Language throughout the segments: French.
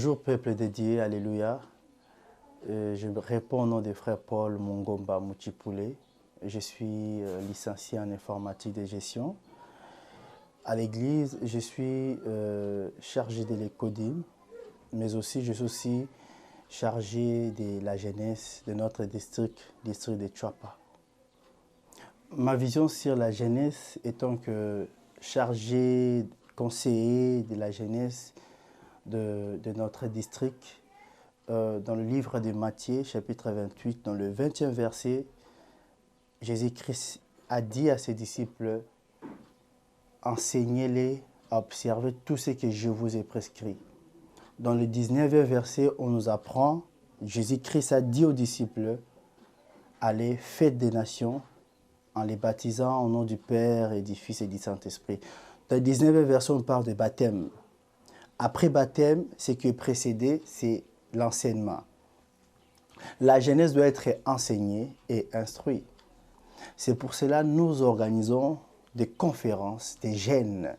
Bonjour peuple dédié, alléluia. Je réponds au nom des frères Paul Mongomba Muchipule. Je suis licencié en informatique de gestion. À l'église, je suis chargé de l'écodim, mais aussi je suis aussi chargé de la jeunesse de notre district de Chwapa. Ma vision sur la jeunesse étant que chargé, conseiller de la jeunesse de notre district, dans le livre de Matthieu, chapitre 28, dans le 20e verset, Jésus-Christ a dit à ses disciples, enseignez-les à observer tout ce que je vous ai prescrit. Dans le 19e verset, on nous apprend, Jésus-Christ a dit aux disciples, allez, faites des nations, en les baptisant au nom du Père et du Fils et du Saint-Esprit. Dans le 19e verset, on parle de baptême. Après baptême, ce qui est précédé, c'est l'enseignement. La jeunesse doit être enseignée et instruite. C'est pour cela que nous organisons des conférences des jeunes.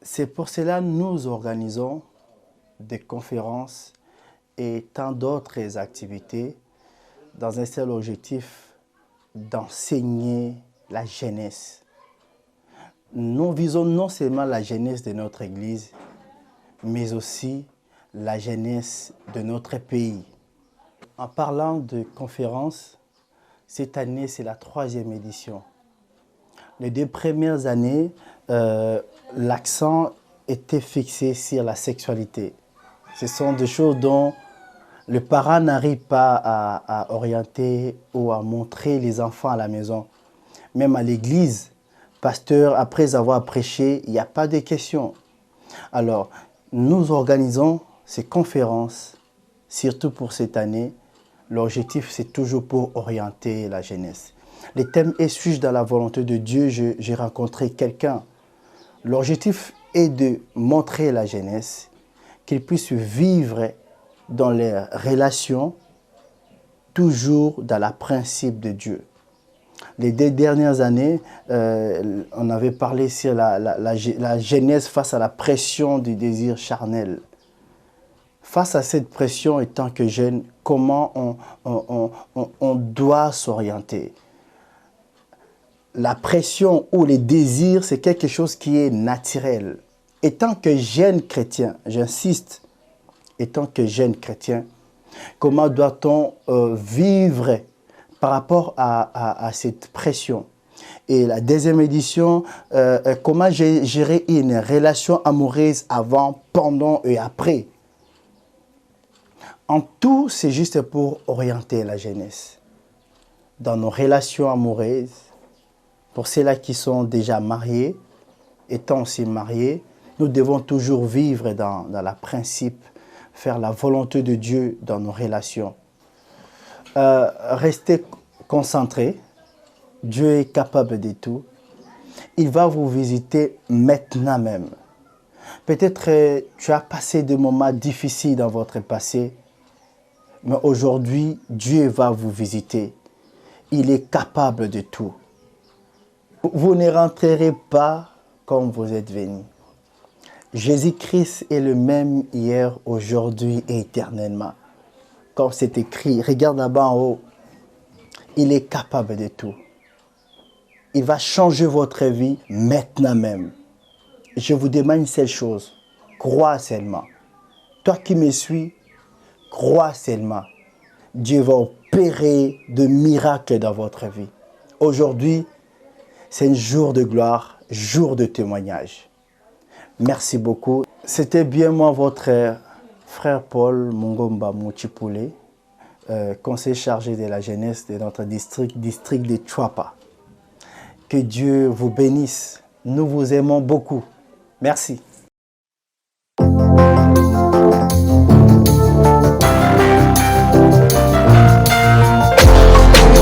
C'est pour cela que nous organisons des conférences et tant d'autres activités dans un seul objectif d'enseigner la jeunesse. Nous visons non seulement la jeunesse de notre Église, mais aussi la jeunesse de notre pays. En parlant de conférences, cette année, c'est la 3e édition. Les 2 premières années, l'accent était fixé sur la sexualité. Ce sont des choses dont le parent n'arrive pas à orienter ou à montrer les enfants à la maison. Même à l'église, pasteur, après avoir prêché, il n'y a pas de questions. Alors, nous organisons ces conférences, surtout pour cette année. L'objectif, c'est toujours pour orienter la jeunesse. Le thème est « Suis-je dans la volonté de Dieu ?» J'ai rencontré quelqu'un. L'objectif est de montrer la jeunesse qu'ils puissent vivre dans les relations, toujours dans le principe de Dieu. Les 2 dernières années, on avait parlé sur la jeunesse face à la pression du désir charnel. Face à cette pression, étant que jeune, comment on doit s'orienter? La pression ou les désirs, c'est quelque chose qui est naturel. Étant que jeune chrétien, j'insiste, étant que jeune chrétien, comment doit-on vivre par rapport à cette pression? Et la 2e édition, comment gérer une relation amoureuse avant, pendant et après? En tout, c'est juste pour orienter la jeunesse. Dans nos relations amoureuses, pour ceux-là qui sont déjà mariés, étant aussi mariés, nous devons toujours vivre dans le principe, faire la volonté de Dieu dans nos relations. Restez concentrés. Dieu est capable de tout. Il va vous visiter maintenant même. Peut-être tu as passé des moments difficiles dans votre passé, mais aujourd'hui, Dieu va vous visiter. Il est capable de tout. Vous ne rentrerez pas comme vous êtes venus. Jésus-Christ est le même hier, aujourd'hui et éternellement. Comme c'est écrit, regarde là-bas en haut. Il est capable de tout. Il va changer votre vie maintenant même. Je vous demande une seule chose. Crois seulement. Toi qui me suis, crois seulement. Dieu va opérer de miracles dans votre vie. Aujourd'hui, c'est un jour de gloire, jour de témoignage. Merci beaucoup. C'était bien moi, votre frère Paul Mongomba Muchipule, conseiller chargé de la jeunesse de notre district de Chwapa. Que Dieu vous bénisse. Nous vous aimons beaucoup. Merci.